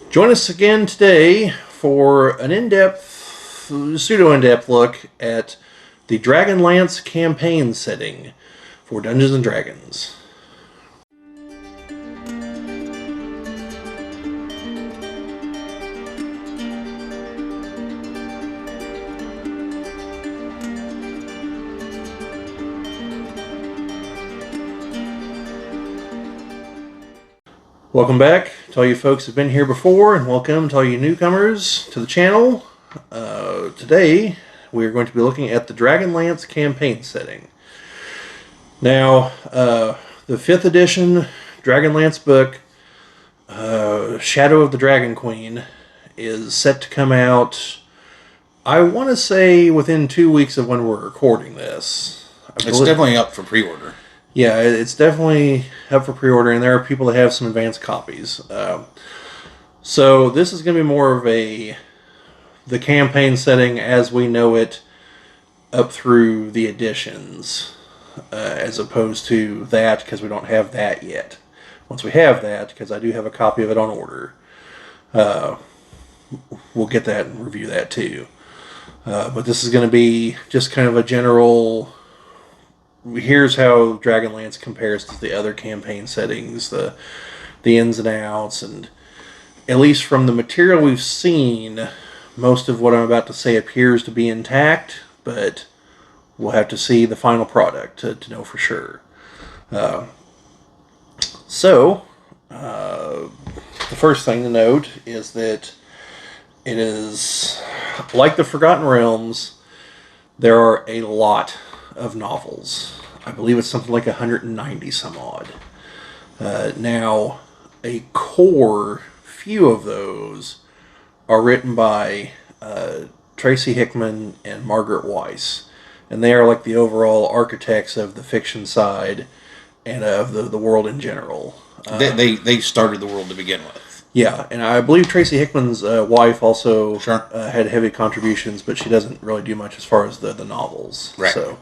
Join us again today for an pseudo-in-depth look at the Dragonlance campaign setting for Dungeons & Dragons. Welcome back to all you folks who've been here before, and welcome to all you newcomers to the channel. Today, we're going to be looking at the Dragonlance campaign setting. Now, the 5th edition Dragonlance book, Shadow of the Dragon Queen, is set to come out, I want to say, within 2 weeks of when we're recording this. It's definitely up for pre-order. Yeah, it's definitely up for pre-order, and there are people that have some advanced copies. So this is going to be more of the campaign setting as we know it up through the editions, as opposed to that, because we don't have that yet. Once we have that, because I do have a copy of it on order, we'll get that and review that too. But this is going to be just kind of a general... Here's how Dragonlance compares to the other campaign settings, the ins and outs, and at least from the material we've seen, most of what I'm about to say appears to be intact, but we'll have to see the final product to know for sure. The first thing to note is that it is, like the Forgotten Realms, there are a lot of novels. I believe it's something like 190 some odd. Now, a core few of those are written by Tracy Hickman and Margaret Weiss, and they are like the overall architects of the fiction side and of the world in general. They started the world to begin with. Yeah, and I believe Tracy Hickman's wife also Sure. Had heavy contributions, but she doesn't really do much as far as the novels. Right. So,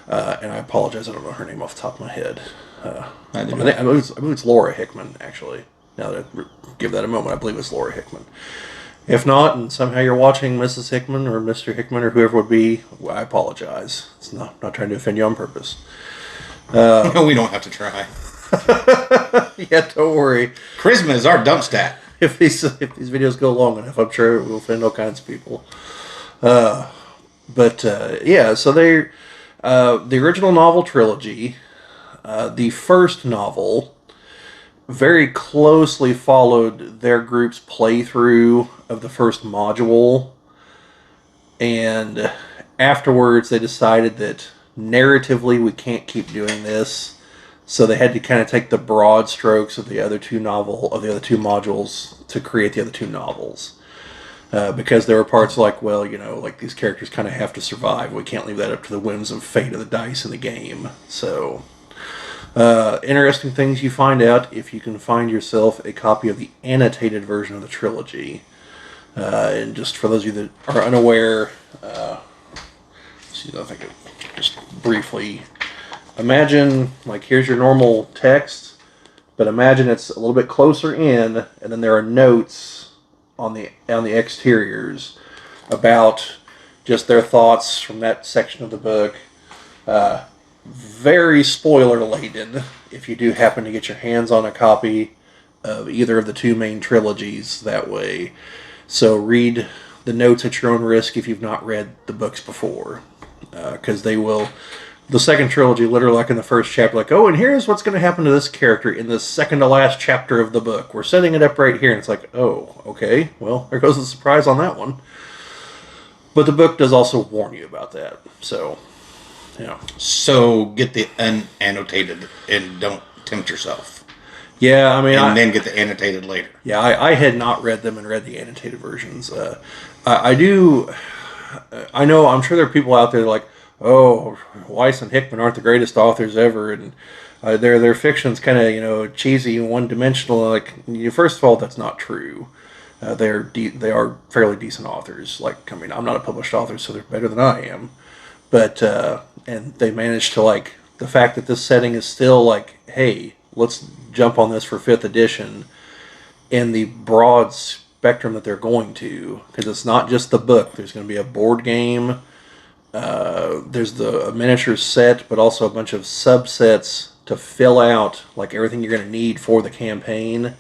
and I apologize, I don't know her name off the top of my head. I believe it's Laura Hickman, actually. Now that I give that a moment, I believe it's Laura Hickman. If not, and somehow you're watching Mrs. Hickman or Mr. Hickman or whoever it would be, well, I apologize. It's not trying to offend you on purpose. We don't have to try. Yeah, don't worry. Charisma is our dump stat. If these videos go long enough, I'm sure it will offend all kinds of people. Yeah, so they the original novel trilogy, the first novel, very closely followed their group's playthrough of the first module, and afterwards they decided that narratively we can't keep doing this. So they had to kind of take the broad strokes of the other two modules to create the other two novels. Because there were parts like, well, like these characters kind of have to survive. We can't leave that up to the whims of fate of the dice in the game. So, interesting things you find out if you can find yourself a copy of the annotated version of the trilogy. And just for those of you that are unaware, I think just briefly... Imagine, like, here's your normal text, but imagine it's a little bit closer in, and then there are notes on the exteriors about just their thoughts from that section of the book. Very spoiler-laden if you do happen to get your hands on a copy of either of the two main trilogies that way. So read the notes at your own risk if you've not read the books before, because they will... The second trilogy, literally like in the first chapter, like, oh, and here's what's going to happen to this character in the second to last chapter of the book. We're setting it up right here. And it's like, oh, okay, well, there goes the surprise on that one. But the book does also warn you about that. So, So get the unannotated and don't tempt yourself. Yeah, I mean... then get the annotated later. Yeah, I had not read them and read the annotated versions. I do... I know, I'm sure there are people out there like, oh, Weiss and Hickman aren't the greatest authors ever, and their fiction's kind of cheesy and one-dimensional. Like, first of all, that's not true. They are fairly decent authors. Like, I mean, I'm not a published author, so they're better than I am. But and they managed to, like, the fact that this setting is still like, hey, let's jump on this for 5th edition in the broad spectrum that they're going to, because it's not just the book. There's going to be a board game. There's the miniature set, but also a bunch of subsets to fill out like everything you're going to need for the campaign.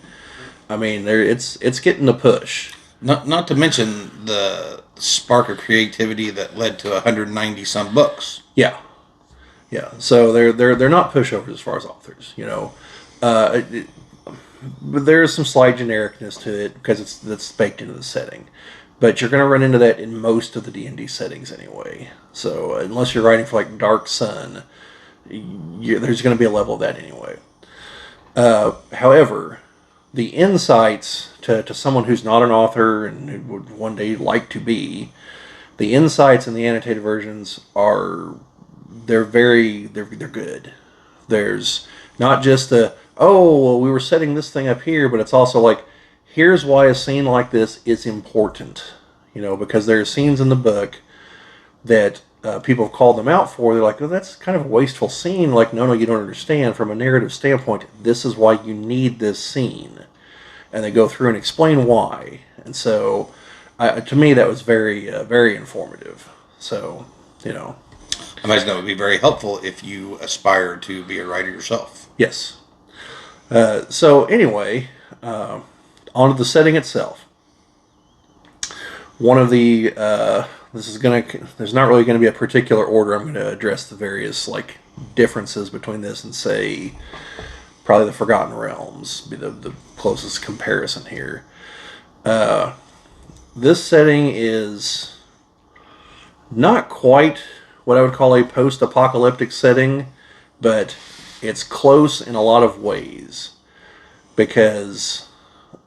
I mean, it's getting a push. Not to mention the spark of creativity that led to 190 some books. Yeah, yeah. So they're not pushovers as far as authors, you know. But there's some slight genericness to it because that's baked into the setting. But you're going to run into that in most of the D&D settings anyway. So unless you're writing for like Dark Sun, there's going to be a level of that anyway. However, the insights to someone who's not an author and who would one day like to be, the insights in the annotated versions they're good. There's not just we were setting this thing up here, but it's also like, here's why a scene like this is important. You know, because there are scenes in the book that people have called them out for. They're like, oh, that's kind of a wasteful scene. Like, no, you don't understand. From a narrative standpoint, this is why you need this scene. And they go through and explain why. And so, to me, that was very, very informative. So, you know. I imagine that would be very helpful if you aspire to be a writer yourself. Yes. So, anyway, onto the setting itself. One of the... there's not really going to be a particular order. I'm going to address the various, like, differences between this and say... Probably the Forgotten Realms be the closest comparison here. This setting is not quite what I would call a post-apocalyptic setting, but it's close in a lot of ways because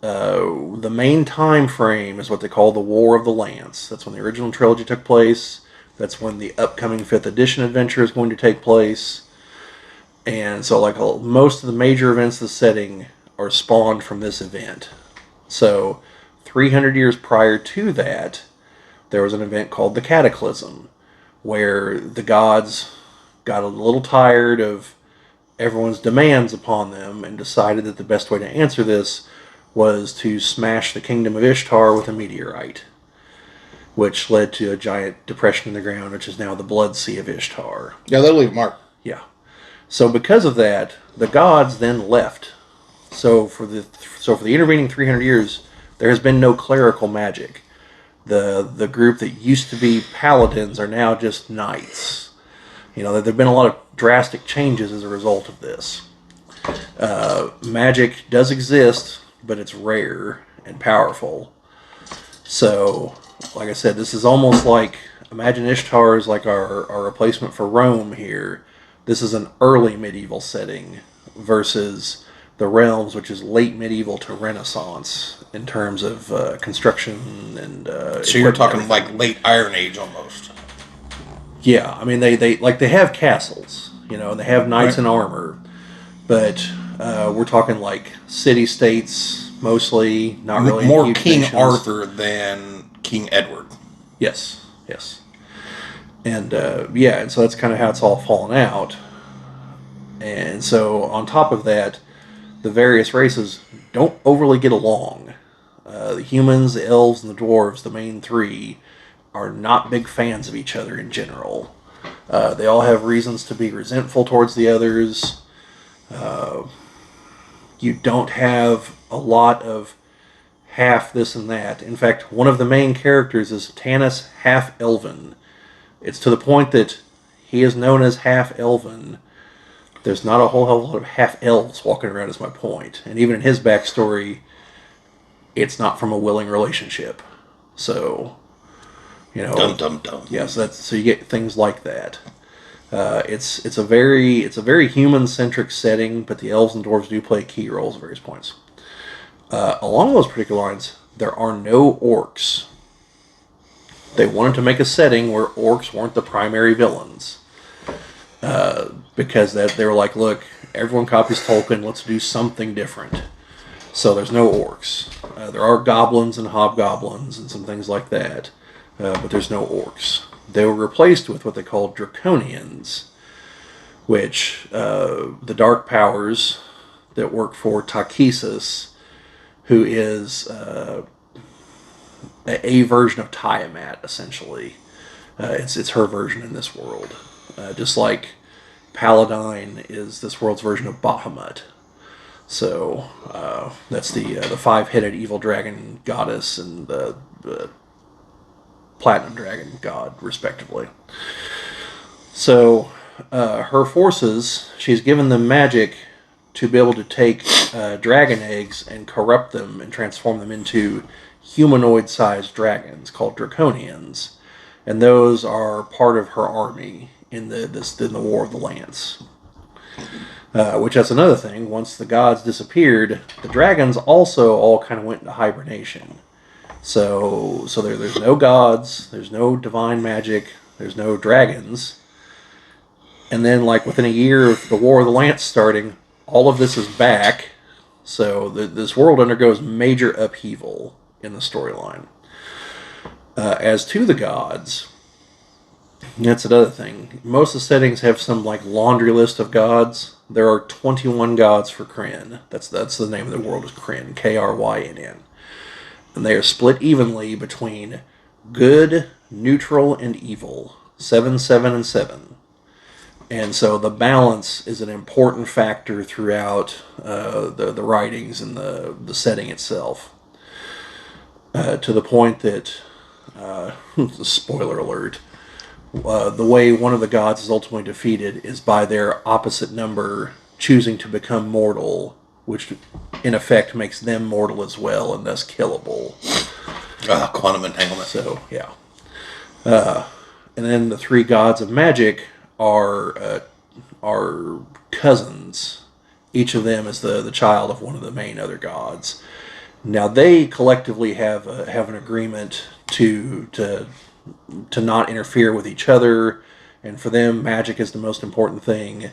the main time frame is what they call the War of the Lance. That's when the original trilogy took place. That's when the upcoming 5th edition adventure is going to take place. And so, like, most of the major events of the setting are spawned from this event. So, 300 years prior to that, there was an event called the Cataclysm, where the gods got a little tired of everyone's demands upon them and decided that the best way to answer this was to smash the kingdom of Ishtar with a meteorite, which led to a giant depression in the ground, which is now the Blood Sea of Ishtar. Yeah, they'll leave a mark. Yeah. So because of that, the gods then left. So for the intervening 300 years, there has been no clerical magic. The group that used to be paladins are now just knights. You know, there have been a lot of drastic changes as a result of this. Magic does exist, but it's rare and powerful. So, like I said, this is almost like, imagine Ishtar is like our replacement for Rome here. This is an early medieval setting versus the realms, which is late medieval to Renaissance in terms of construction and. So you're talking like late Iron Age almost. Yeah, I mean they have castles, you know, and they have knights in armor, but we're talking like city states mostly, not really more King nations. Arthur than King Edward. Yes. And and so that's kind of how it's all fallen out. And so on top of that, the various races don't overly get along. The humans, the elves, and the dwarves, the main three, are not big fans of each other in general. They all have reasons to be resentful towards the others. You don't have a lot of half this and that. In fact, one of the main characters is Tanis Half-Elven. It's to the point that he is known as Half-Elven. There's not a whole hell of a lot of half-elves walking around, is my point. And even in his backstory, it's not from a willing relationship. So, you know... Dum. Yeah, so you get things like that. It's a very human-centric setting, but the elves and dwarves do play key roles at various points. Along those particular lines, there are no orcs. They wanted to make a setting where orcs weren't the primary villains. Because they were like, look, everyone copies Tolkien, let's do something different. So there's no orcs. There are goblins and hobgoblins and some things like that, but there's no orcs. They were replaced with what they called draconians, which the dark powers that work for Takesis, who is a version of Tiamat, essentially. It's her version in this world, just like Paladine is this world's version of Bahamut. So that's the five-headed evil dragon goddess and the platinum dragon god, respectively. So her forces, she's given them magic to be able to take dragon eggs and corrupt them and transform them into humanoid-sized dragons called draconians, and those are part of her army in the War of the Lance. Which that's another thing. Once the gods disappeared, the dragons also all kind of went into hibernation. So there's no gods, there's no divine magic, there's no dragons. And then, like within a year of the War of the Lance starting, all of this is back. So this world undergoes major upheaval in the storyline. As to the gods, that's another thing. Most of the settings have some like laundry list of gods. There are 21 gods for Kryn. That's the name of the world is Kryn, Krynn. And they are split evenly between good, neutral, and evil. 7, 7, and 7. And so the balance is an important factor throughout the writings and the setting itself. To the point that, spoiler alert, the way one of the gods is ultimately defeated is by their opposite number choosing to become mortal, which in effect makes them mortal as well and thus killable. Quantum entanglement. So, yeah. And then the three gods of magic are cousins. Each of them is the child of one of the main other gods. Now they collectively have an agreement to not interfere with each other, and for them magic is the most important thing.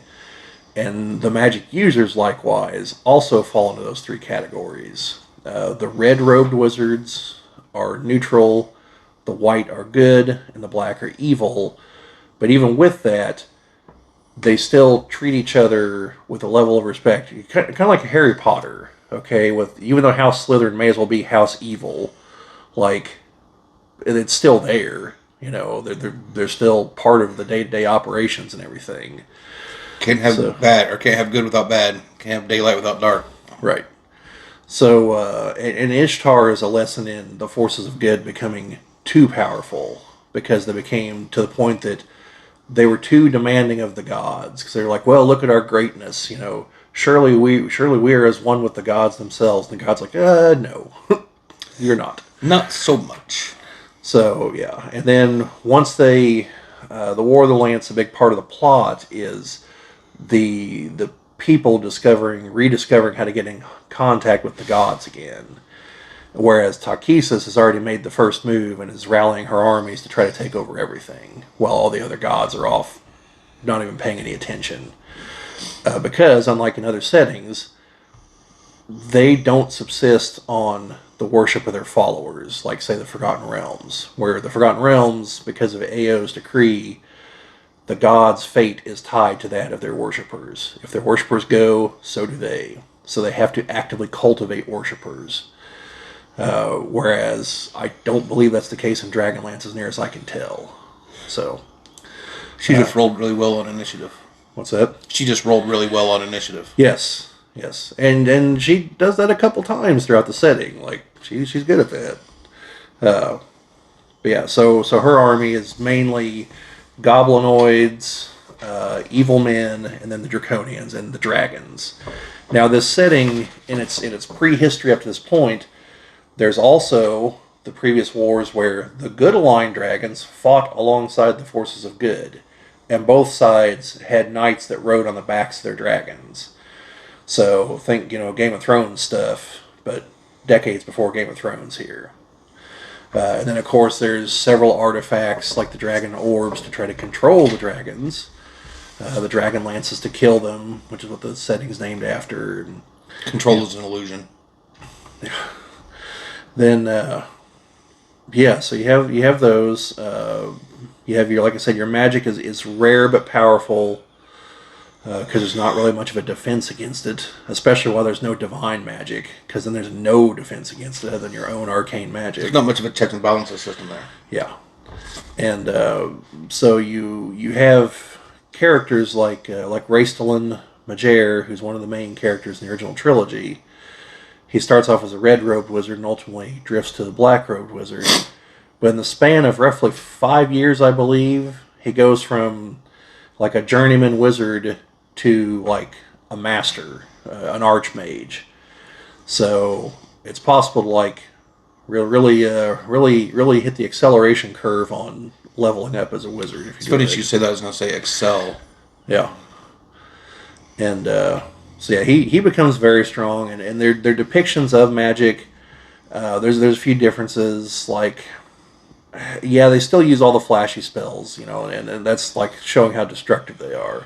And the magic users likewise also fall into those three categories. The red-robed wizards are neutral, the white are good, and the black are evil. But even with that, they still treat each other with a level of respect. Kind of like Harry Potter, okay? With even though House Slytherin may as well be House Evil, like it's still there. You know, they're still part of the day-to-day operations and everything. Can't have bad, or can't have good without bad. Can't have daylight without dark. Right. So, and Ishtar is a lesson in the forces of good becoming too powerful because they became to the point that they were too demanding of the gods. Because they're like, well, look at our greatness. You know, surely we are as one with the gods themselves. And the gods like, no, you're not. Not so much. So yeah, and then once the War of the Lance, a big part of the plot is the people rediscovering how to get in contact with the gods again. Whereas Takhisis has already made the first move and is rallying her armies to try to take over everything, while all the other gods are off, not even paying any attention. Because, unlike in other settings, they don't subsist on the worship of their followers, like, say, the Forgotten Realms, where the Forgotten Realms, because of Ao's decree, the gods' fate is tied to that of their worshippers. If their worshippers go, so do they. So they have to actively cultivate worshippers. Whereas I don't believe that's the case in Dragonlance as near as I can tell. So she just rolled really well on initiative. What's that? She just rolled really well on initiative. Yes. And she does that a couple times throughout the setting. Like she's good at that. But yeah, so her army is mainly goblinoids, evil men, and then the draconians and the dragons. Now this setting in its prehistory up to this point, there's also the previous wars where the good aligned dragons fought alongside the forces of good, and both sides had knights that rode on the backs of their dragons. So think, Game of Thrones stuff, but decades before Game of Thrones here. And then, of course, there's several artifacts like the dragon orbs to try to control the dragons. The dragon lances to kill them, which is what the setting's named after. And, control is an illusion. Then, so you have those. You have like I said, your magic is rare but powerful. because there's not really much of a defense against it, especially while there's no divine magic, because then there's no defense against it other than your own arcane magic. There's not much of a checks and balances system there. Yeah, and so you have characters like Raistlin Majer, who's one of the main characters in the original trilogy. He starts off as a red-robed wizard and ultimately drifts to the black-robed wizard. But in the span of roughly 5 years, I believe, he goes from like a journeyman wizard to like a master, an archmage. So it's possible to like really hit the acceleration curve on leveling up as a wizard. If it's funny you say that. I was going to say excel. Yeah. And so yeah, he becomes very strong, and their depictions of magic. There's a few differences. Like, yeah, they still use all the flashy spells, and that's like showing how destructive they are.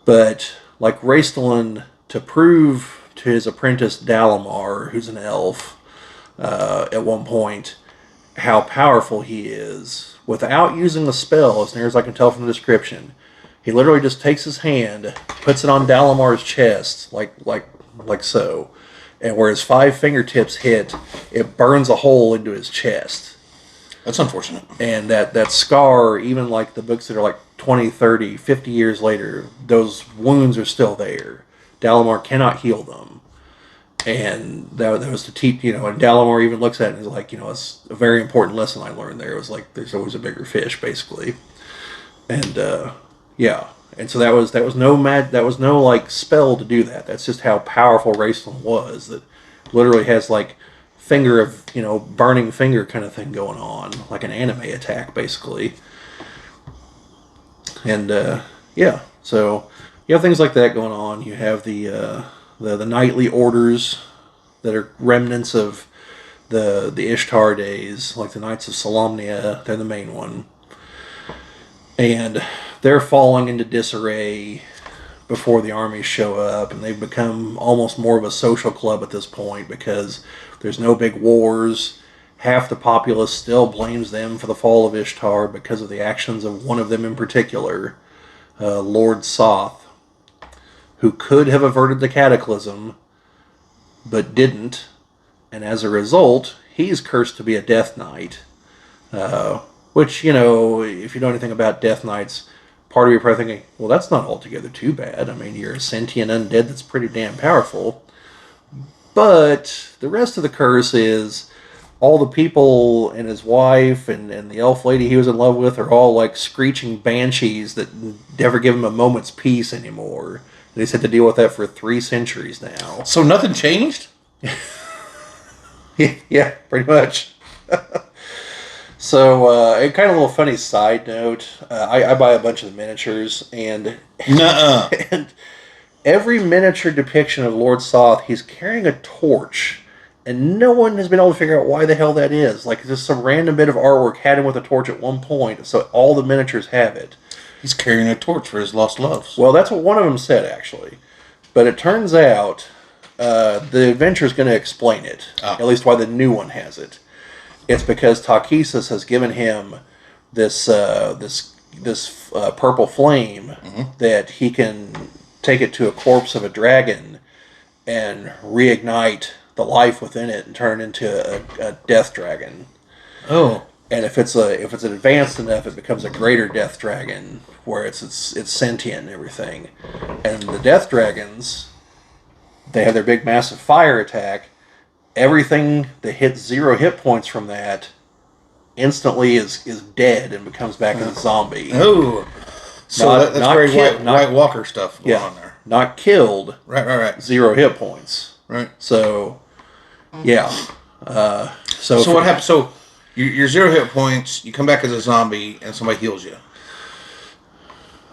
But like Raistlin, to prove to his apprentice Dalamar, who's an elf, at one point, how powerful he is, without using the spell, as near as I can tell from the description, he literally just takes his hand, puts it on Dalamar's chest, like so, and where his 5 fingertips hit, it burns a hole into his chest. That's unfortunate. And that scar, even like the books that are like 20, 30, 50 years later, those wounds are still there. Dalamar cannot heal them. And that was to teach, and Dalamar even looks at it and is like, it's a very important lesson I learned there. It was like, there's always a bigger fish, basically. And, yeah. And so that was no like spell to do that. That's just how powerful Raistlin was, that literally has like finger of, burning finger kind of thing going on, like an anime attack, basically. And, yeah. So you have things like that going on. You have the knightly orders that are remnants of the Ishtar days, like the Knights of Solamnia. They're the main one, and they're falling into disarray before the armies show up, and they've become almost more of a social club at this point because there's no big wars. Half the populace still blames them for the fall of Ishtar because of the actions of one of them in particular, Lord Soth, who could have averted the cataclysm, but didn't, and as a result, he's cursed to be a Death Knight. Which, if you know anything about Death Knights, part of you are probably thinking, well, that's not altogether too bad. I mean, you're a sentient undead that's pretty damn powerful. But the rest of the curse is all the people and his wife and the elf lady he was in love with are all like screeching banshees that never give him a moment's peace anymore. And he's had to deal with that for 3 centuries now. So nothing changed? Yeah, pretty much. So, a kind of a little funny side note, I buy a bunch of the miniatures, and Nuh-uh. and every miniature depiction of Lord Soth, he's carrying a torch, and no one has been able to figure out why the hell that is. Like, just some random bit of artwork had him with a torch at one point, so all the miniatures have it. He's carrying a torch for his lost loves. Well, that's what one of them said, actually. But it turns out the adventure is going to explain it, at least why the new one has it. It's because Takesis has given him this purple flame that he can take it to a corpse of a dragon and reignite the life within it and turn it into a death dragon. Oh. And if it's advanced enough, it becomes a greater death dragon where it's sentient and everything. And the death dragons, they have their big massive fire attack. Everything that hits 0 hit points from that instantly is dead and becomes back as a zombie. Oh. So that's very White Walker stuff going on there. Not killed. Right. 0 hit points. Right. So, yeah. So what happens? So you're 0 hit points, you come back as a zombie, and somebody heals you.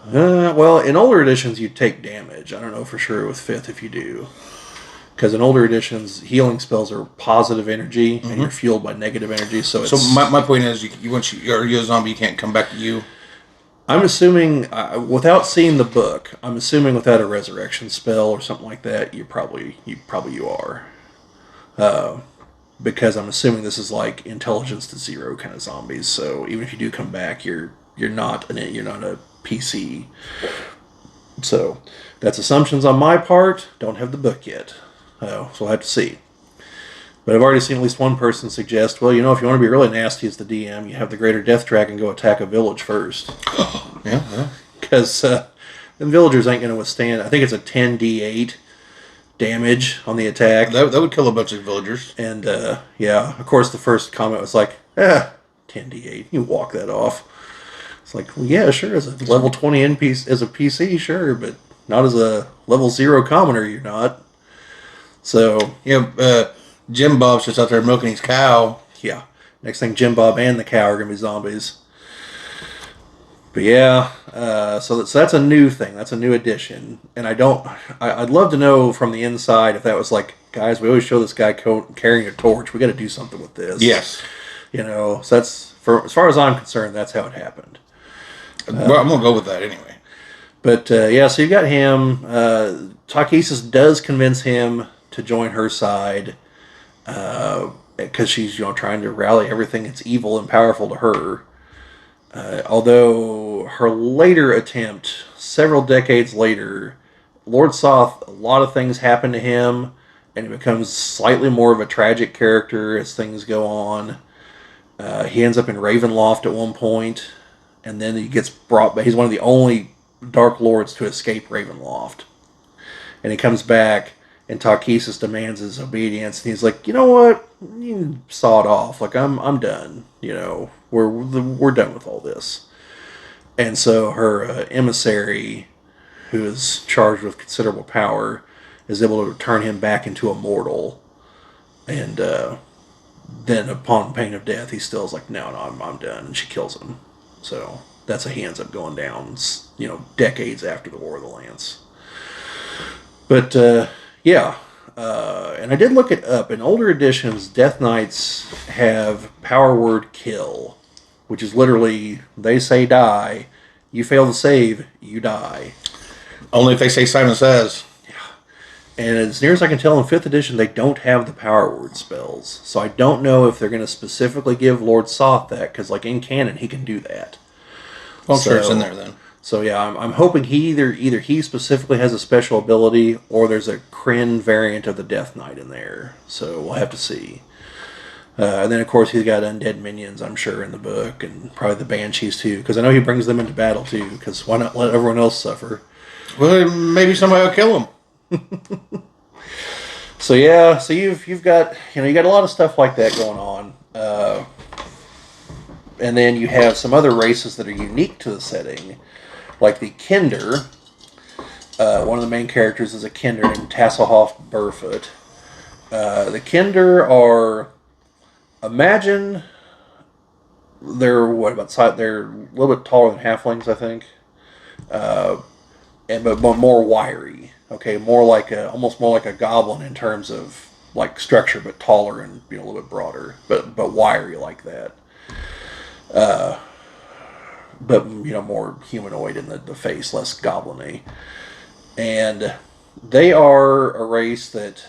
Well, in older editions, you take damage. I don't know for sure with 5th if you do. Because in older editions, healing spells are positive energy, and you're fueled by negative energy. So my point is, once you're a zombie, you can't come back to you. I'm assuming, without seeing the book, I'm assuming without a resurrection spell or something like that, you are. Because I'm assuming this is like intelligence to 0 kind of zombies. So even if you do come back, you're not a PC. So that's assumptions on my part. Don't have the book yet. So we'll have to see. But I've already seen at least one person suggest, well, if you want to be really nasty as the DM, you have the Greater Death Dragon go attack a village first. Yeah. Because the villagers ain't going to withstand, I think it's a 10d8 damage on the attack. That would kill a bunch of villagers. And, of course, the first comment was like, 10d8, you walk that off. It's like, well, yeah, sure, as a level 20 NPC, as a PC, sure, but not as a level 0 commoner, you're not. So... Jim Bob's just out there milking his cow. Yeah. Next thing, Jim Bob and the cow are going to be zombies. But yeah, so that's a new thing. That's a new addition. And I'd love to know from the inside if that was like, guys, we always show this guy carrying a torch. We got to do something with this. Yes. So that's, as far as I'm concerned, that's how it happened. Well, I'm going to go with that anyway. But so you've got him. Takesis does convince him to join her side. Because she's trying to rally everything that's evil and powerful to her. Although her later attempt, several decades later, Lord Soth, a lot of things happen to him, and he becomes slightly more of a tragic character as things go on. He ends up in Ravenloft at one point, and then he gets brought back. He's one of the only Dark Lords to escape Ravenloft. And he comes back, and Takesis demands his obedience, and he's like, you know what? You can saw it off. Like, I'm done. We're done with all this. And so her emissary, who is charged with considerable power, is able to turn him back into a mortal. And then, upon pain of death, he still is like, no, I'm done. And she kills him. So that's how he ends up going down, decades after the War of the Lance. But, and I did look it up. In older editions, Death Knights have power word kill, which is literally, they say die, you fail to save, you die. Only if they say Simon Says. Yeah. And as near as I can tell, in 5th edition, they don't have the power word spells. So I don't know if they're going to specifically give Lord Soth that, because in canon, he can do that. Well, I'm sure it's in there then. So yeah, I'm hoping he either he specifically has a special ability, or there's a Kryn variant of the Death Knight in there. So we'll have to see. And then of course he's got undead minions, I'm sure, in the book, and probably the Banshees too, because I know he brings them into battle too. Because why not let everyone else suffer? Well, maybe somebody will kill him. So yeah, so you've got you got a lot of stuff like that going on, and then you have some other races that are unique to the setting. Like the Kinder, one of the main characters is a Kinder named Tasselhoff Burfoot. The Kinder are, imagine, they're they're a little bit taller than halflings, I think, but more wiry. Okay, almost more like a goblin in terms of structure, but taller and a little bit broader, but wiry like that. But more humanoid in the face, less goblin-y. And they are a race that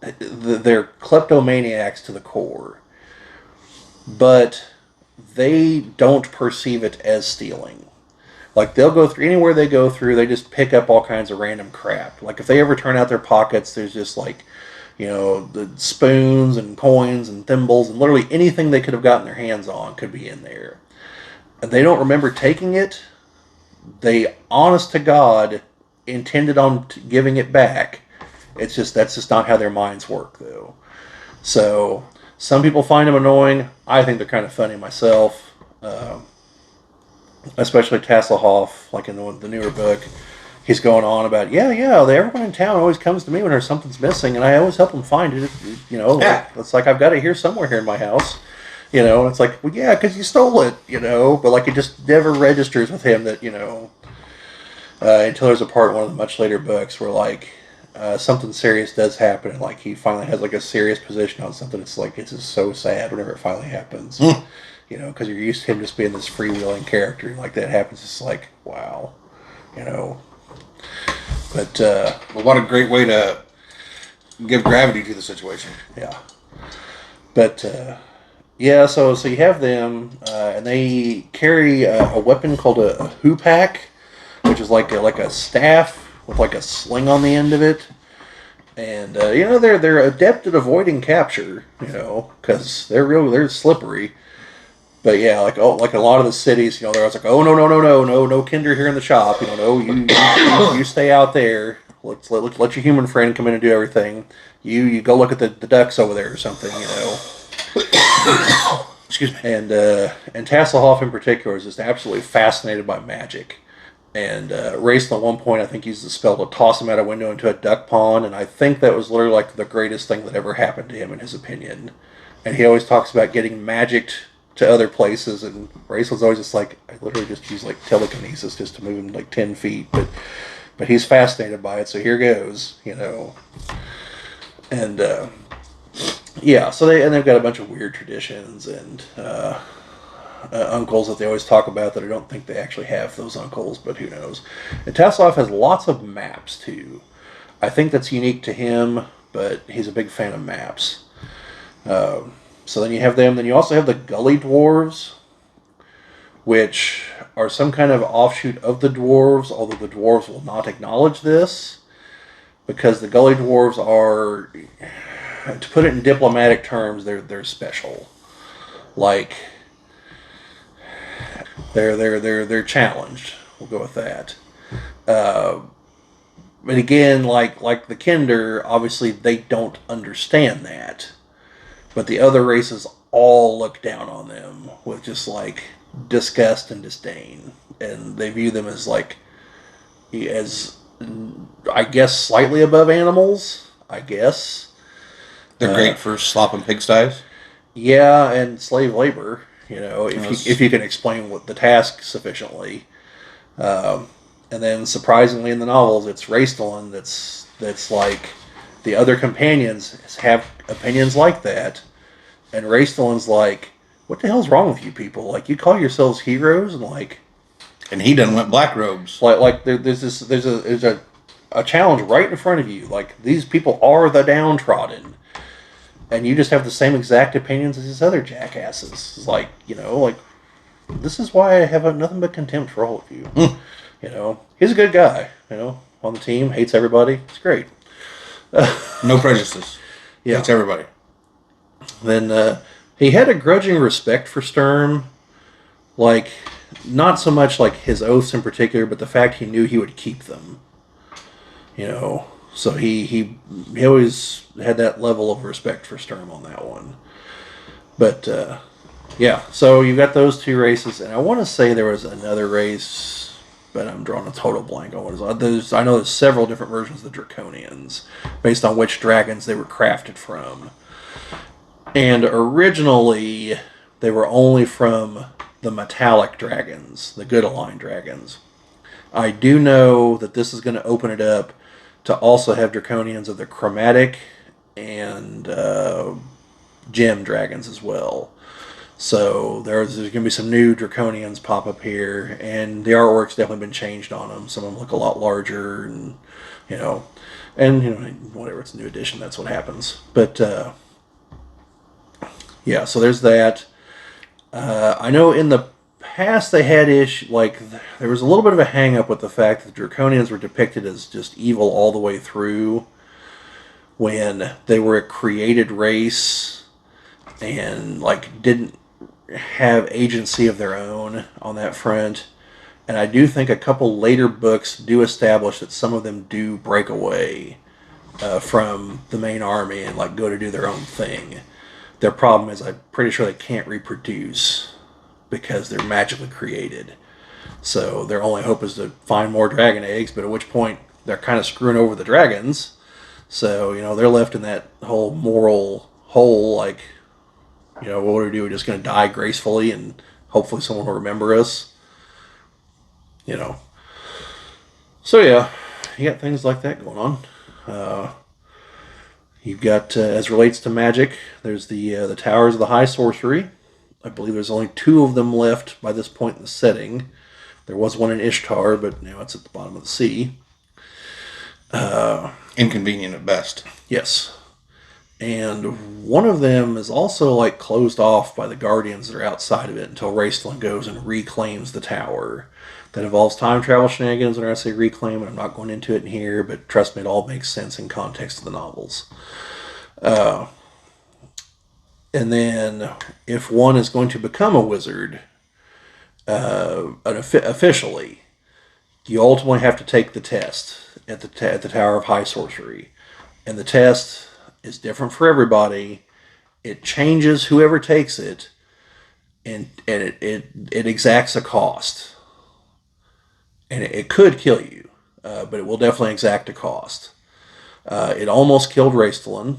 they're kleptomaniacs to the core, but they don't perceive it as stealing. They'll go through anywhere they go through, they just pick up all kinds of random crap. If they ever turn out their pockets, there's just the spoons and coins and thimbles and literally anything they could have gotten their hands on could be in there. They don't remember taking it. They, honest to God, intended on giving it back. That's just not how their minds work, though. So some people find them annoying. I think they're kind of funny myself, especially Tasselhoff, in the newer book. He's going on about, everyone in town always comes to me when there's something's missing, and I always help them find it. It's like I've got it here somewhere here in my house. And it's like, well, yeah, because you stole it, but it just never registers with him that, until there's a part in one of the much later books where something serious does happen, and he finally has a serious position on something. It's just so sad whenever it finally happens, because you're used to him just being this freewheeling character, and that happens. It's like, wow, But well, what a great way to give gravity to the situation. Yeah, but. Yeah, so you have them, and they carry a weapon called a hoopak, which is like a staff with like a sling on the end of it. And they're adept at avoiding capture, because they're slippery. But yeah, like a lot of the cities, they're always like, oh no kinder here in the shop, no, you stay out there. Let your human friend come in and do everything. You go look at the ducks over there or something, Excuse me. And Tasselhoff in particular is just absolutely fascinated by magic. And Racel at one point, I think, used the spell to toss him out a window into a duck pond, and I think that was literally like the greatest thing that ever happened to him, in his opinion. And he always talks about getting magicked to other places, and Racel's always just like, I literally just use like telekinesis just to move him like 10 feet, but he's fascinated by it, so here goes, And yeah, so they've got a bunch of weird traditions and uncles that they always talk about that I don't think they actually have those uncles, but who knows. And Tasselhoff has lots of maps too. I think that's unique to him, but he's a big fan of maps. So then you have them. Then you also have the Gully Dwarves, which are some kind of offshoot of the Dwarves, although the Dwarves will not acknowledge this, because the Gully Dwarves are, to put it in diplomatic terms, they're special. Like, they're challenged. We'll go with that. But again, like the Kinder, obviously they don't understand that. But the other races all look down on them with just like disgust and disdain, and they view them as I guess slightly above animals. I guess They're great for slopping pigsties. Yeah, and slave labor. If you can explain what the task sufficiently. And then surprisingly in the novels, it's Raistlin that's like the other companions have opinions like that, and Raistlin's like, what the hell's wrong with you people? Like, you call yourselves heroes, And he done went black robes. there's a challenge right in front of you. Like, these people are the downtrodden, and you just have the same exact opinions as these other jackasses. It's this is why I have nothing but contempt for all of you. He's a good guy. On the team, hates everybody. It's great. No prejudices. Yeah. Hates everybody. Then he had a grudging respect for Sturm, not so much like his oaths in particular, but the fact he knew he would keep them. So he always had that level of respect for Sturm on that one. But yeah, so you've got those two races, and I want to say there was another race, but I'm drawing a total blank on what it is. I know there's several different versions of the Draconians, based on which dragons they were crafted from. And originally, they were only from the metallic dragons, the Good Align dragons. I do know that this is going to open it up to also have Draconians of the chromatic and gem dragons as well. So there's going to be some new Draconians pop up here, and the artwork's definitely been changed on them. Some of them look a lot larger, and whatever, it's a new edition, that's what happens. But yeah, so there's that. I know in the past they had there was a little bit of a hang up with the fact that the Draconians were depicted as just evil all the way through, when they were a created race and didn't have agency of their own on that front. And I do think a couple later books do establish that some of them do break away from the main army and go to do their own thing. Their problem is, I'm pretty sure they can't reproduce because they're magically created. So their only hope is to find more dragon eggs, but at which point they're kind of screwing over the dragons. So, they're left in that whole moral hole, what do we do? We're just going to die gracefully and hopefully someone will remember us. So yeah, you got things like that going on. You've got, as relates to magic, there's the Towers of the High Sorcery. I believe there's only 2 of them left by this point in the setting. There was one in Ishtar, but now it's at the bottom of the sea. Inconvenient at best. Yes. And one of them is also closed off by the guardians that are outside of it until Raistlin goes and reclaims the tower. that involves time travel shenanigans. And I say reclaim, and I'm not going into it in here, but trust me, it all makes sense in context of the novels. And then, if one is going to become a wizard officially, you ultimately have to take the test at the Tower of High Sorcery. And the test is different for everybody. It changes whoever takes it, and it exacts a cost. And it could kill you, but it will definitely exact a cost. It almost killed Raistlin,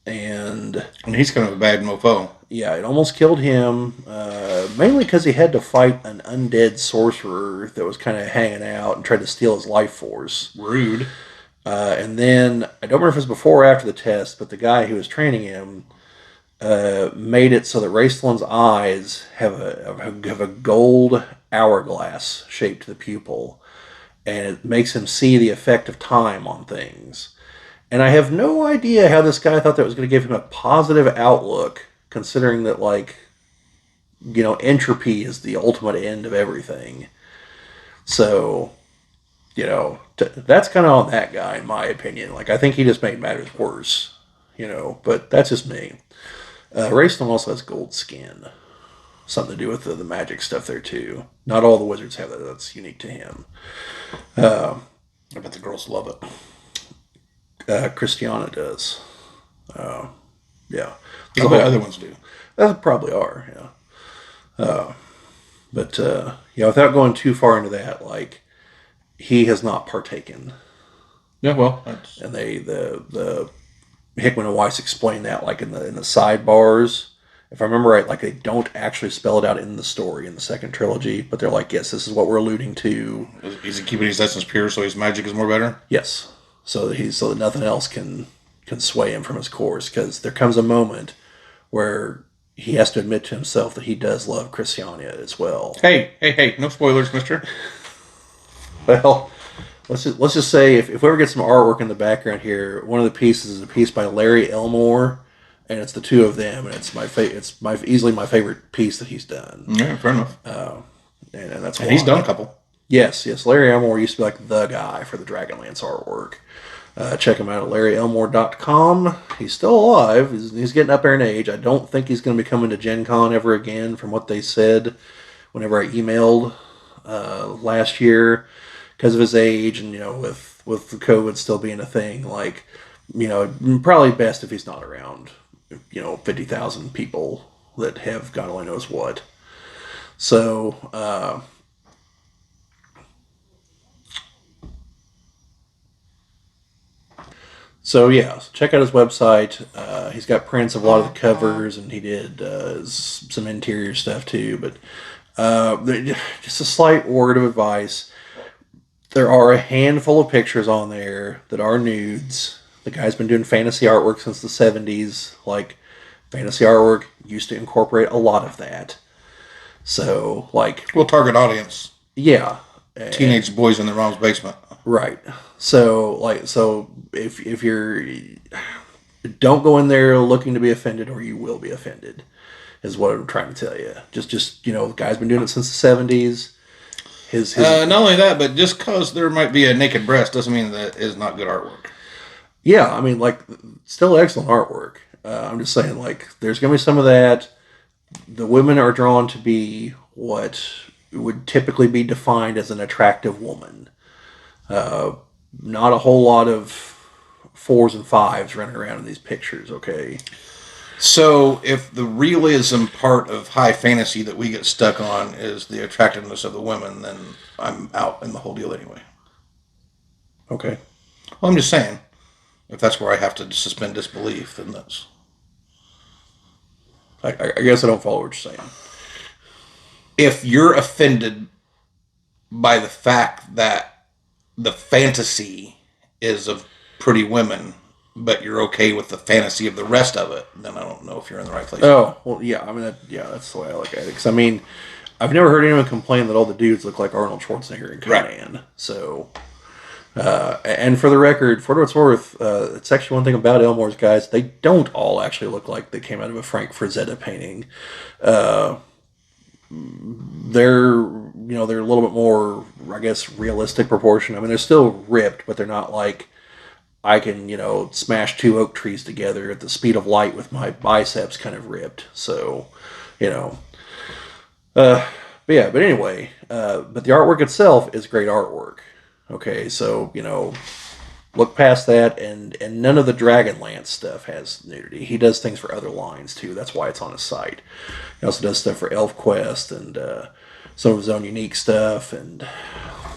and he's kind of a bad mofo. yeah, it almost killed him, mainly because he had to fight an undead sorcerer that was kind of hanging out and tried to steal his life force. Rude. And then, I don't remember if it was before or after the test, but the guy who was training him made it so that Raistlin's eyes have a gold hourglass shaped to the pupil, and it makes him see the effect of time on things. And I have no idea how this guy thought that was going to give him a positive outlook, considering that, like, entropy is the ultimate end of everything. So, that's kind of on that guy, in my opinion. Like, I think he just made matters worse, but that's just me. Raistlin also has gold skin. Something to do with the magic stuff there, too. Not all the wizards have that. That's unique to him. I bet the girls love it. Christiana does. Yeah. I bet other ones do. Probably are, yeah. But without going too far into that, like, he has not partaken. Yeah, well, and the Hickman and Weiss explain that, like, in the sidebars. If I remember right, like, they don't actually spell it out in the story in the second trilogy, but they're like, yes, this is what we're alluding to. Is he keeping his essence pure so his magic is more better? Yes. So that nothing else can sway him from his course, because there comes a moment where he has to admit to himself that he does love Christiania as well. Hey, no spoilers, mister. Well, let's just say if we ever get some artwork in the background here, one of the pieces is a piece by Larry Elmore, and it's the two of them, and it's easily my favorite piece that he's done. Yeah, fair enough. And that's and he's done a couple. Yes. Larry Elmore used to be like the guy for the Dragonlance artwork. Check him out at LarryElmore.com. He's still alive. He's getting up there in age. I don't think he's going to be coming to Gen Con ever again, from what they said whenever I emailed last year, because of his age, and with the COVID still being a thing. Like, probably best if he's not around 50,000 people that have God only knows what. So check out his website. He's got prints of a lot of the covers, and he did some interior stuff too. But just a slight word of advice. There are a handful of pictures on there that are nudes. The guy's been doing fantasy artwork since the 70s. Like, fantasy artwork used to incorporate a lot of that. So, like... Well, target audience. Yeah. Teenage boys in their mom's basement. Right. So if you're... Don't go in there looking to be offended, or you will be offended, is what I'm trying to tell you. Just the guy's been doing it since the 70s. His not only that, but just because there might be a naked breast doesn't mean that is not good artwork. Yeah, I mean, like, still excellent artwork. I'm just saying, like, there's going to be some of that. The women are drawn to be what would typically be defined as an attractive woman. Not a whole lot of 4s and 5s running around in these pictures, okay? So, if the realism part of high fantasy that we get stuck on is the attractiveness of the women, then I'm out in the whole deal anyway. Okay. Well, I'm just saying, if that's where I have to suspend disbelief, then that's... I guess I don't follow what you're saying. If you're offended by the fact that the fantasy is of pretty women, but you're okay with the fantasy of the rest of it, then I don't know if you're in the right place. Oh, well, yeah. I mean, that's the way I look at it. Because, I mean, I've never heard anyone complain that all the dudes look like Arnold Schwarzenegger and Conan. Right. So, and for the record, for what it's worth, it's actually one thing about Elmore's guys. They don't all actually look like they came out of a Frank Frazetta painting. They're they're a little bit more, I guess, realistic proportion. I mean, they're still ripped, but they're not like I can, smash two oak trees together at the speed of light with my biceps kind of ripped. So, you know, but yeah, but anyway, but the artwork itself is great artwork. Okay, so, look past that, and none of the Dragonlance stuff has nudity. He does things for other lines too. That's why it's on his site. He also does stuff for ElfQuest and some of his own unique stuff and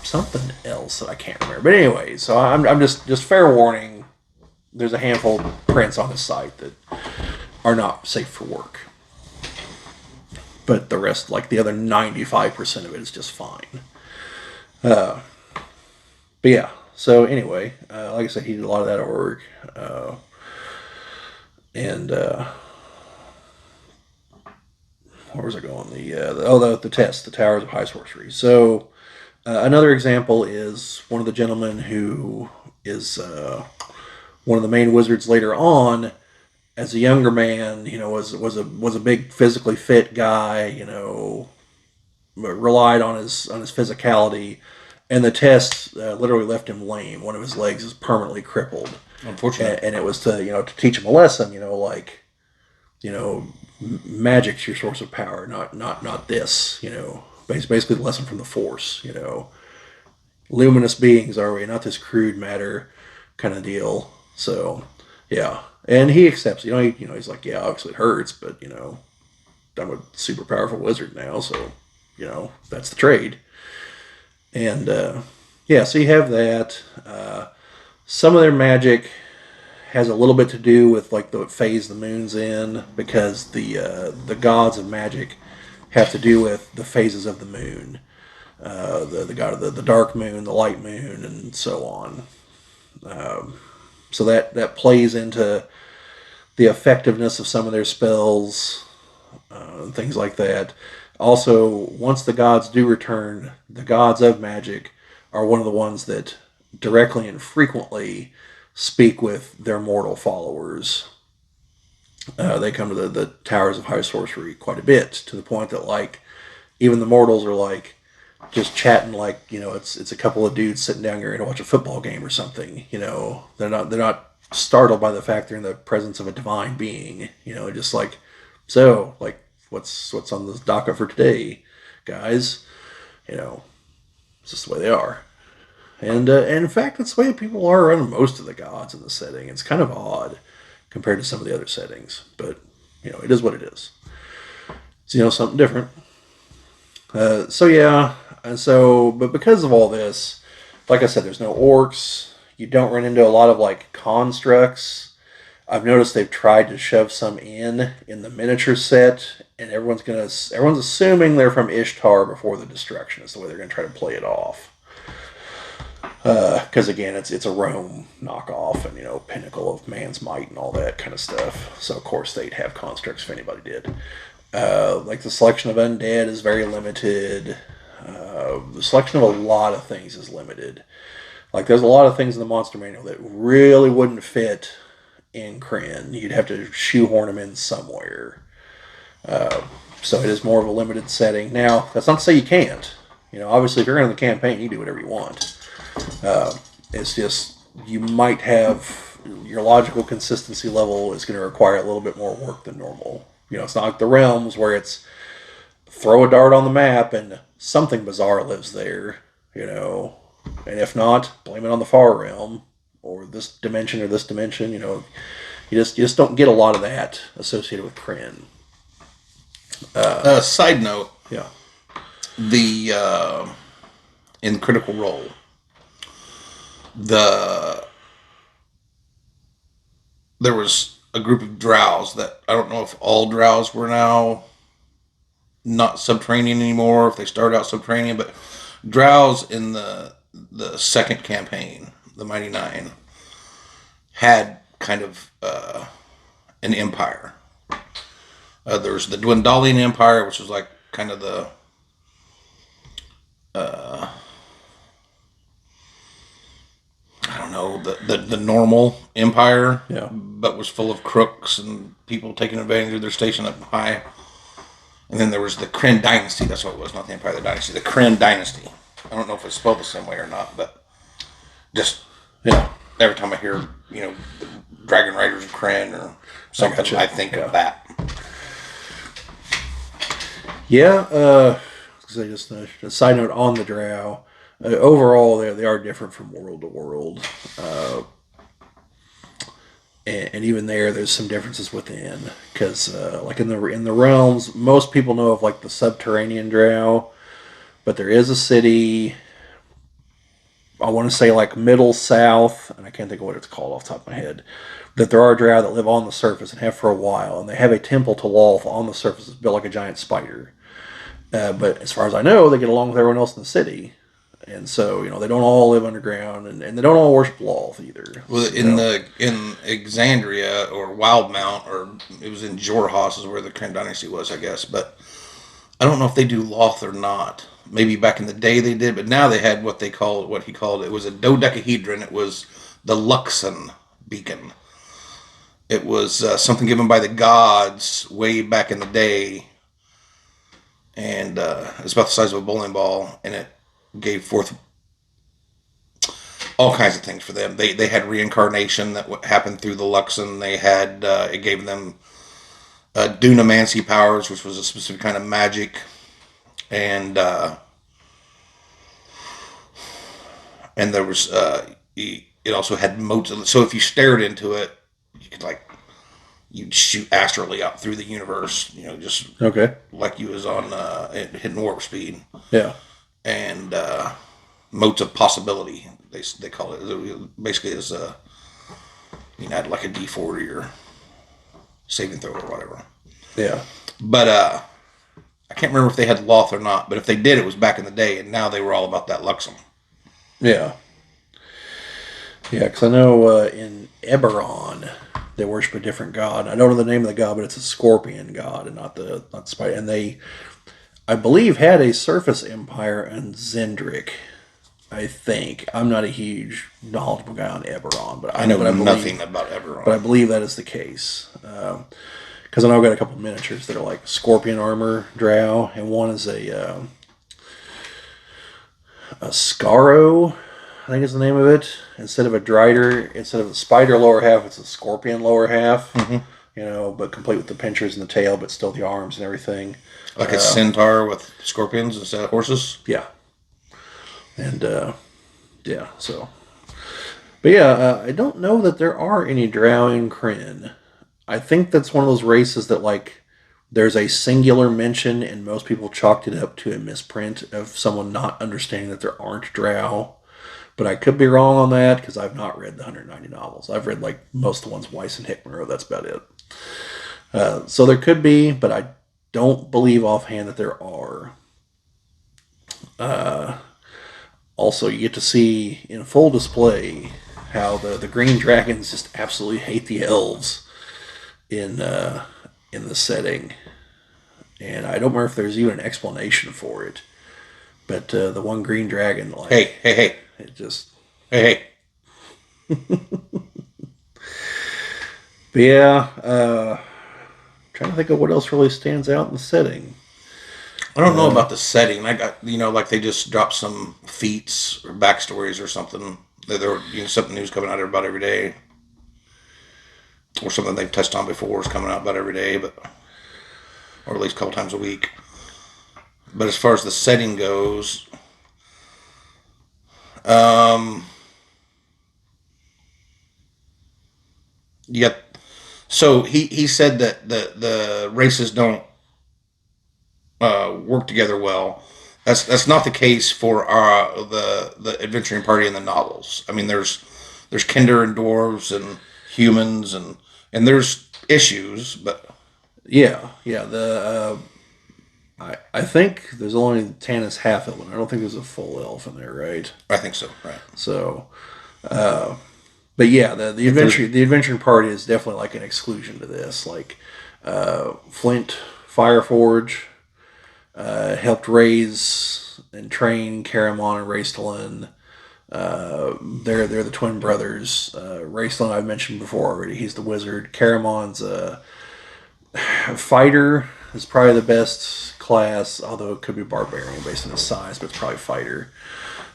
something else that I can't remember. But anyway, so I'm just fair warning. There's a handful of prints on his site that are not safe for work, but the rest, like the other 95% of it, is just fine. But yeah. So anyway, like I said, he did a lot of that artwork, and where was I going? The test, the Towers of High Sorcery. So another example is one of the gentlemen who is one of the main wizards later on. As a younger man, was a big physically fit guy. Relied on his physicality, and the test literally left him lame. One of his legs is permanently crippled. Unfortunately, And it was to teach him a lesson. Magic's your source of power, not this. Basically the lesson from the Force. Luminous beings are we, not this crude matter kind of deal. So yeah, and he accepts. He's like, yeah, obviously it hurts, but I'm a super powerful wizard now, so that's the trade. And yeah, so you have that. Some of their magic has a little bit to do with like the phase the moon's in, because the gods of magic have to do with the phases of the moon. The god of the dark moon, the light moon, and so on. So that plays into the effectiveness of some of their spells, things like that. Also, once the gods do return, the gods of magic are one of the ones that directly and frequently speak with their mortal followers. They come to the Towers of High Sorcery quite a bit, to the point that like even the mortals are like just chatting, like it's a couple of dudes sitting down here to watch a football game or something. They're not startled by the fact they're in the presence of a divine being. Just like, so like what's on the docket for today, guys. It's just the way they are. And in fact, that's the way people are around most of the gods in the setting. It's kind of odd compared to some of the other settings, but it is what it is. So something different. So yeah, and but because of all this, like I said, there's no orcs. You don't run into a lot of like constructs. I've noticed they've tried to shove some in the miniature set, and everyone's assuming they're from Ishtar before the destruction. Is the way they're going to try to play it off. Because again, it's a Rome knockoff, and pinnacle of man's might and all that kind of stuff. So of course they'd have constructs if anybody did. Like the selection of undead is very limited. The selection of a lot of things is limited. Like there's a lot of things in the monster manual that really wouldn't fit in Kryn. You'd have to shoehorn them in somewhere. So it is more of a limited setting. Now, that's not to say you can't. Obviously if you're in the campaign, you do whatever you want. It's just you might have your logical consistency level is going to require a little bit more work than normal. It's not like the realms where it's throw a dart on the map and something bizarre lives there, and if not, blame it on the far realm or this dimension or this dimension. You just don't get a lot of that associated with Kryn. Side note, Yeah. the in Critical Role, there was a group of drows that I don't know if all drows were now not subterranean anymore, if they started out subterranean, but drows in the second campaign, the Mighty Nine, had kind of an empire. There was the Dwendalian Empire, which was like kind of the I don't know, the normal empire, Yeah. but was full of crooks and people taking advantage of their station up high. And then there was the Kryn Dynasty. That's what it was, not the Empire of the Dynasty. The Kryn Dynasty. I don't know if it's spelled the same way or not, but just every time I hear the Dragon Riders of Kryn or something, I think of that. Yeah. So just a side note on the Drow. Overall, they are different from world to world. And even there's some differences within, because like in the realms, most people know of like the subterranean Drow, but there is a city. I want to say like middle south, and I can't think of what it's called off the top of my head. That there are Drow that live on the surface and have for a while, and they have a temple to Lolth on the surface that's built like a giant spider. But as far as I know, they get along with everyone else in the city. And so, they don't all live underground, and they don't all worship Lolth either. Well, in Exandria or Wildmount, or it was in Jorhas is where the Kryn Dynasty was, I guess. But I don't know if they do Lolth or not. Maybe back in the day they did, but now they had what he called it was a dodecahedron. It was the Luxon beacon. It was something given by the gods way back in the day, and it's about the size of a bowling ball, and it gave forth all kinds of things for them. They had reincarnation that happened through the Luxon. They had it gave them dunamancy powers, which was a specific kind of magic, and there was it also had motes. So if you stared into it, you could you'd shoot astrally out through the universe. Just like you was on hitting warp speed. Yeah. And motes of possibility, they call it. Basically, is add like a D40 or saving throw or whatever. Yeah. But I can't remember if they had Lolth or not. But if they did, it was back in the day, and now they were all about that Luxon. Yeah. Yeah, because I know in Eberron they worship a different god. I don't know the name of the god, but it's a scorpion god and not the spider. And they, I believe, had a surface empire in Zendrick. I think. I'm not a huge knowledgeable guy on Eberron, but I know nothing about Eberron. But I believe that is the case. Because I know I've got a couple of miniatures that are like scorpion armor Drow, and one is a Scarrow, I think is the name of it. Instead of a Drider, instead of the spider lower half, it's a scorpion lower half. Mm-hmm. But complete with the pincers and the tail, but still the arms and everything. Like a centaur with scorpions instead of horses? Yeah. And, so. But yeah, I don't know that there are any Drow in Kryn. I think that's one of those races that, there's a singular mention, and most people chalked it up to a misprint of someone not understanding that there aren't Drow. But I could be wrong on that, because I've not read the 190 novels. I've read, most of the ones Weiss and Hickman wrote. That's about it. So there could be, but I don't believe offhand that there are. Also, you get to see in full display how the green dragons just absolutely hate the elves in the setting. And I don't remember if there's even an explanation for it. But the one green dragon, hey, it just... Hey. But yeah, trying to think of what else really stands out in the setting. I don't know about the setting. I got, they just dropped some feats or backstories or something. There something new's coming out about every day. Or something they've touched on before is coming out about every day, or at least a couple times a week. But as far as the setting goes, so he said that the races don't work together well. That's not the case for the adventuring party in the novels. I mean, there's Kinder and dwarves and humans and there's issues, but I think there's only Tannis half elf. I don't think there's a full elf in there, right? I think so, right? So, but yeah, the adventuring party is definitely like an exclusion to this. Flint Fireforge helped raise and train Caramon and Raistlin. They're the twin brothers. Raistlin I've mentioned before already. He's the wizard. Caramon's a fighter. is probably the best class, although it could be barbarian based on his size, but it's probably fighter.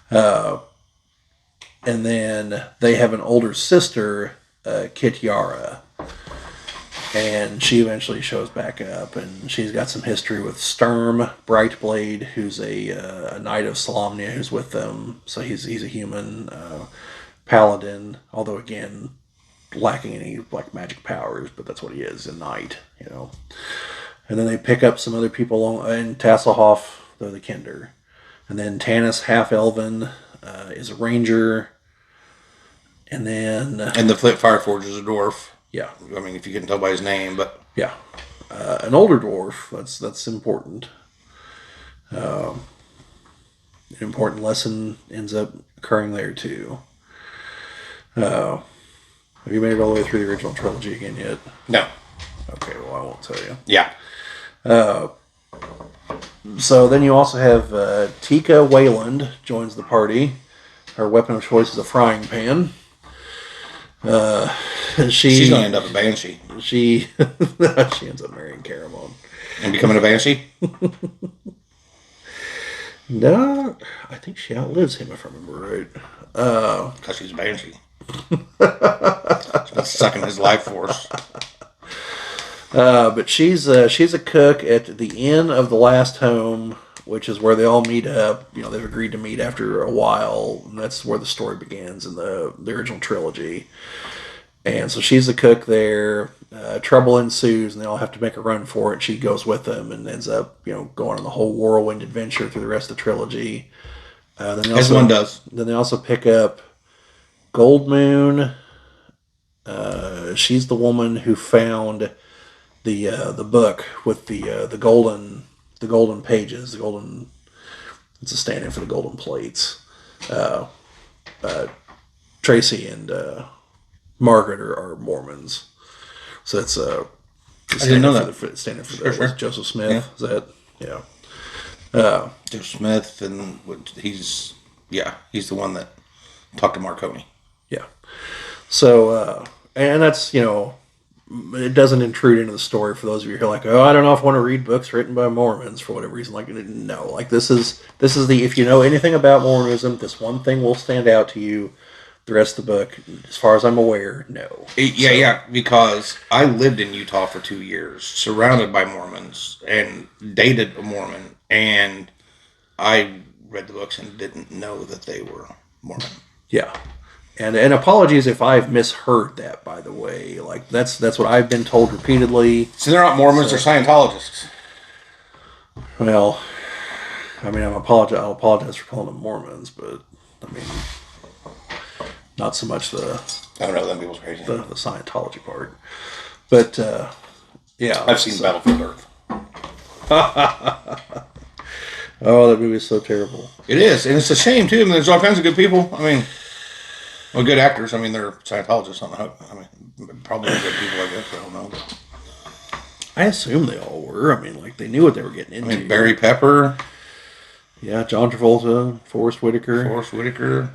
And then they have an older sister, Kitiara, and she eventually shows back up, and she's got some history with Sturm Brightblade, who's a knight of Solamnia who's with them. So he's a human paladin, although again lacking any like magic powers, but that's what he is, a knight, you know. And then they pick up some other people in Tasselhoff, the Kinder, and then Tanis Half Elven is a ranger, and then And the Flip Fireforge is a dwarf. yeah. I mean, if you can tell by his name, but Yeah, an older dwarf. That's important. An important lesson ends up occurring there too. Have you made it all the way through the original trilogy again yet? no. Okay, well I won't tell you. Yeah. So then you also have Tika Wayland joins the party. Her weapon of choice is a frying pan. She's going to end up a banshee. She ends up marrying Caramon. And becoming a banshee? No, I think she outlives him if I remember right. Because she's a banshee. She's been sucking his life force. But she's a cook at the inn of the last home, which is where they all meet up. You know, they've agreed to meet after a while, and that's where the story begins in the original trilogy. And so she's the cook there. Trouble ensues, and they all have to make a run for it. She goes with them and ends up, going on the whole whirlwind adventure through the rest of the trilogy. As one does. Then they also pick up Gold Moon. She's the woman who found the book with the golden pages. It's a stand-in for the golden plates. Tracy and Margaret are Mormons, so it's I didn't know that. Standing for Sure. Joseph Smith. Yeah. Is that Joseph Smith, and he's the one that talked to Marconi. yeah. So and that's it doesn't intrude into the story for those of you who are like, oh, I don't know if I want to read books written by Mormons for whatever reason. Like, no, like this is the, if you know anything about Mormonism, this one thing will stand out to you. The rest of the book, as far as I'm aware, no. Yeah, because I lived in Utah for 2 years, surrounded by Mormons, and dated a Mormon, and I read the books and didn't know that they were Mormon. Yeah. And apologies if I've misheard that, by the way. Like, that's what I've been told repeatedly. So they're not Mormons, they're Scientologists. Well, I mean, I'll apologize for calling them Mormons, but, I mean, not so much I don't know, them people's crazy. the Scientology part. But, yeah. I've seen Battlefield Earth. Oh, that movie is so terrible. It is, and it's a shame, too. I mean, there's all kinds of good people. I mean, good actors. I mean, they're Scientologists on the hook. I mean, probably good people, I guess. I don't know. But I assume they all were. I mean, like, they knew what they were getting into. I mean, Barry Pepper. Yeah, John Travolta, Forrest Whitaker.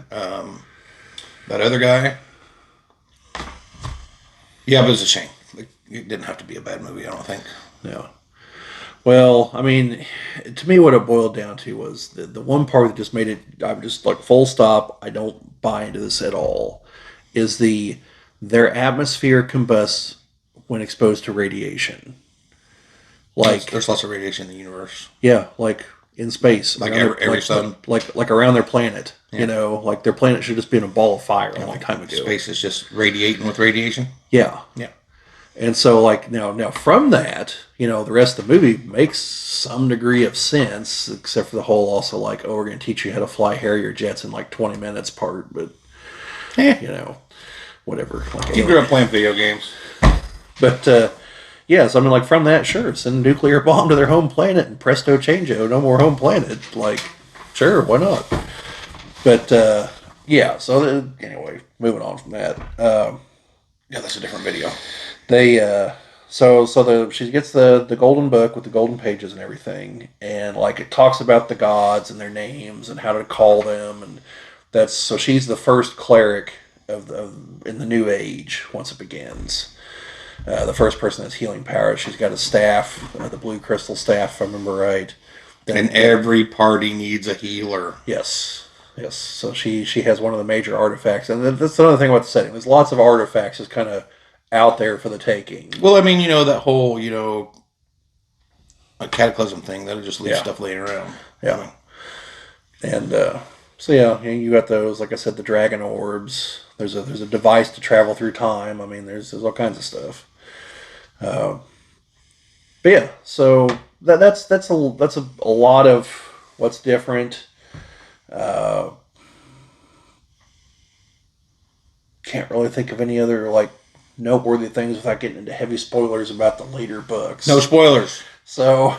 That other guy. Yeah, but it's a shame. It didn't have to be a bad movie, I don't think. Yeah. Well, I mean, to me, what it boiled down to was the one part that just made it, I'm just like, full stop, I don't buy into this at all, is their atmosphere combusts when exposed to radiation. Like, there's lots of radiation in the universe. Yeah, like in space. Like every sun. Like around their planet. Yeah. Like their planet should just be in a ball of fire a long time ago. Space is just radiating with radiation. Yeah. Yeah. And so, like, now from that, the rest of the movie makes some degree of sense, except for the whole also, like, oh, we're going to teach you how to fly Harrier jets in, like, 20 minutes part, but, whatever. Like, You grew up playing video games. But, yeah, so, I mean, like, from that, sure, send a nuclear bomb to their home planet, and presto changeo, no more home planet. Like, sure, why not? But, yeah, so, anyway, moving on from that. Yeah, that's a different video. They she gets the golden book with the golden pages and everything, and like it talks about the gods and their names and how to call them, and she's the first cleric in the new age once it begins. The first person has healing powers. She's got a staff, the blue crystal staff, if I remember right. And every party needs a healer. Yes. Yes. So she has one of the major artifacts. And that's another thing about the setting. There's lots of artifacts just kind of out there for the taking. Well, I mean, that whole, a cataclysm thing, that'll just leave stuff laying around. Yeah. And so, yeah, you got those, like I said, the dragon orbs. There's a device to travel through time. I mean, there's all kinds of stuff. But yeah, so that's a lot of what's different. Can't really think of any other like noteworthy things without getting into heavy spoilers about the later books. No spoilers. So,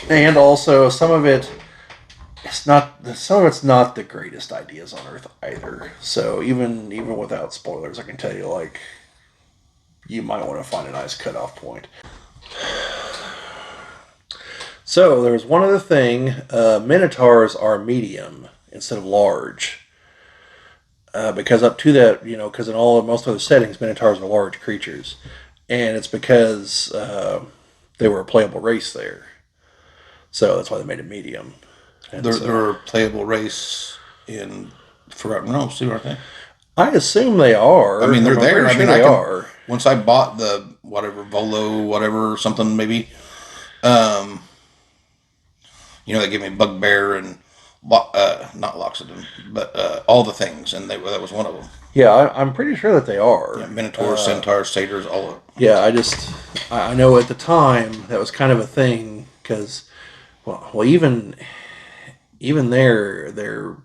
and also some of it's not the greatest ideas on Earth either. So even without spoilers, I can tell you like you might want to find a nice cutoff point. So there was one other thing: minotaurs are medium instead of large. Because up to that, because in most other settings, minotaurs are large creatures, and it's because they were a playable race there, so that's why they made it medium. And they're a playable race in Forgotten Realms too, aren't they? I assume they are. I mean, they're there. I mean, they are. Once I bought the whatever Volo, whatever something maybe, they gave me Bugbear and. Not Loxodon, but all the things, and that was one of them. Yeah, I'm pretty sure that they are. Yeah, Minotaurs, Centaurs, Satyrs, all of it. Yeah, I know at the time that was kind of a thing, because, well, even their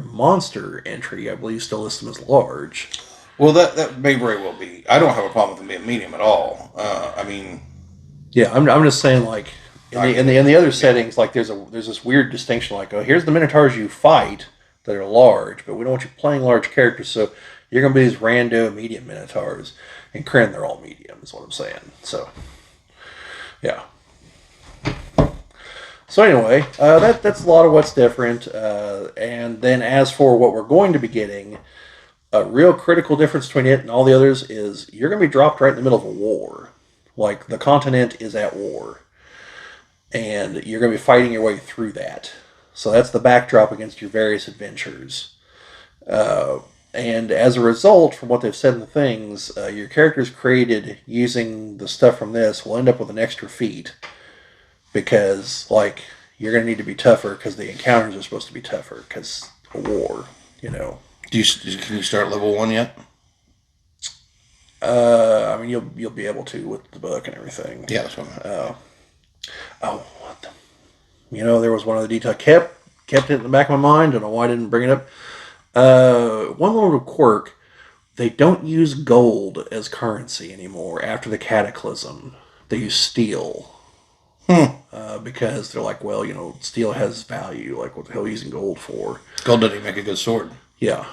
monster entry, I believe, still lists them as large. Well, that may very well be. I don't have a problem with them being medium at all. I mean... Yeah, I'm just saying, like... In the other settings, like there's this weird distinction, like, oh, here's the minotaurs you fight that are large, but we don't want you playing large characters, so you're going to be these rando medium minotaurs. And Kryn, they're all medium, is what I'm saying. So, yeah. So anyway, that's a lot of what's different. And then as for what we're going to be getting, a real critical difference between it and all the others is you're going to be dropped right in the middle of a war. Like, the continent is at war. And you're going to be fighting your way through that. So that's the backdrop against your various adventures. And as a result, from what they've said in the things, your characters created using the stuff from this will end up with an extra feat. Because, like, you're going to need to be tougher because the encounters are supposed to be tougher because of war, Can you start level 1 yet? I mean, you'll be able to with the book and everything. Yeah, that's what I meant. There was one other detail kept it in the back of my mind. I don't know why I didn't bring it up. One little quirk: they don't use gold as currency anymore after the cataclysm. They use steel. Because they're like, well, steel has value. Like, what the hell are you using gold for? Gold doesn't make a good sword. Yeah,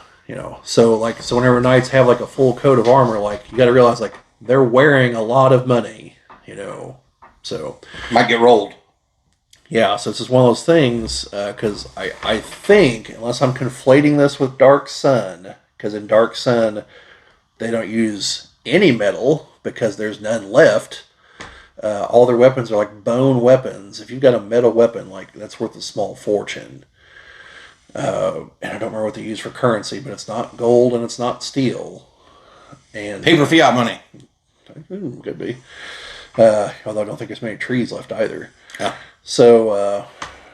So whenever knights have like a full coat of armor, like you got to realize like they're wearing a lot of money. So might get rolled. Yeah, so it's just one of those things, because I think, unless I'm conflating this with Dark Sun, because in Dark Sun, they don't use any metal, because there's none left. All their weapons are like bone weapons. If you've got a metal weapon, like, that's worth a small fortune. And I don't remember what they use for currency, but it's not gold and it's not steel. And paper fiat money. Could be. Although I don't think there's many trees left either. Yeah. So,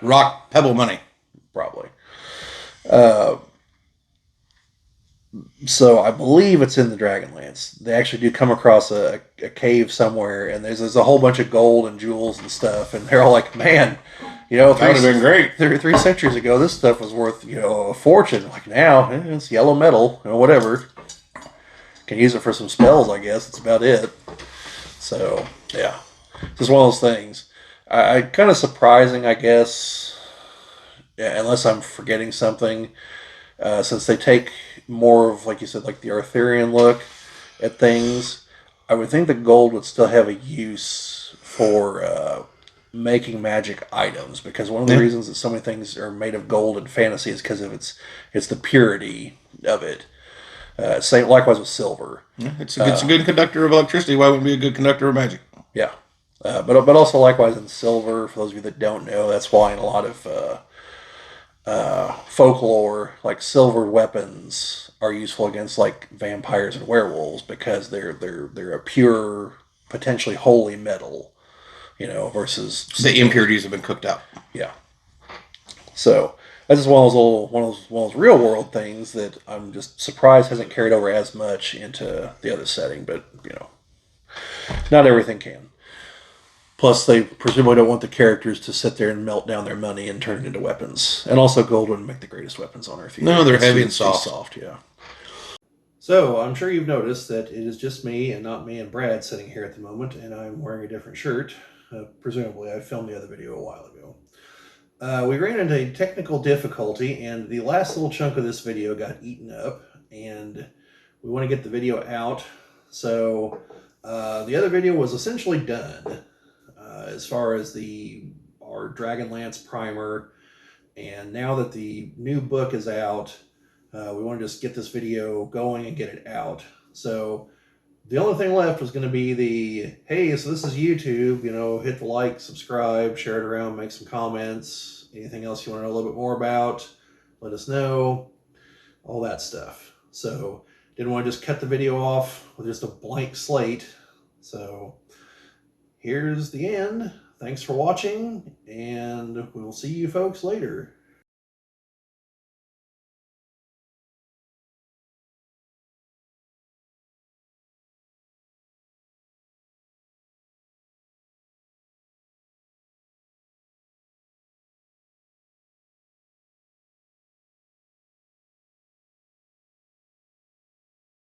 rock pebble money. Probably. So I believe it's in the Dragonlance. They actually do come across a cave somewhere, and there's a whole bunch of gold and jewels and stuff, and they're all like, man, that would have been great. 3 centuries ago, this stuff was worth, a fortune. Like, now, it's yellow metal, whatever. Can use it for some spells, I guess. That's about it. So, yeah. It's just one of those things. I kind of surprising, I guess, unless I'm forgetting something, since they take more of, like you said, like the Arthurian look at things. I would think that gold would still have a use for making magic items, because one of the reasons that so many things are made of gold in fantasy is because of it's the purity of it. Same likewise with silver. Yeah, it's a good conductor of electricity. Why wouldn't it be a good conductor of magic? Yeah, but also likewise in silver. For those of you that don't know, that's why in a lot of folklore, like silver weapons are useful against like vampires and werewolves because they're a pure, potentially holy metal, versus The impurities have been cooked out. yeah. So that's just one of those real world things that I'm just surprised hasn't carried over as much into the other setting, but not everything can. Plus, they presumably don't want the characters to sit there and melt down their money and turn it into weapons. And also, gold wouldn't make the greatest weapons on Earth either. No, they're It's heavy too- and it's too soft. soft, yeah. So, I'm sure you've noticed that it is just me and not me and Brad sitting here at the moment, and I'm wearing a different shirt. Presumably, I filmed the other video a while ago. We ran into a technical difficulty, and the last little chunk of this video got eaten up, and we want to get the video out. So, the other video was essentially done. As far as our Dragonlance Primer, and now that the new book is out, we want to just get this video going and get it out. So the only thing left was going to be hey, so this is YouTube, hit the like, subscribe, share it around, make some comments. Anything else you want to know a little bit more about, let us know, all that stuff. So didn't want to just cut the video off with just a blank slate. So here's the end. Thanks for watching, and we will see you folks later.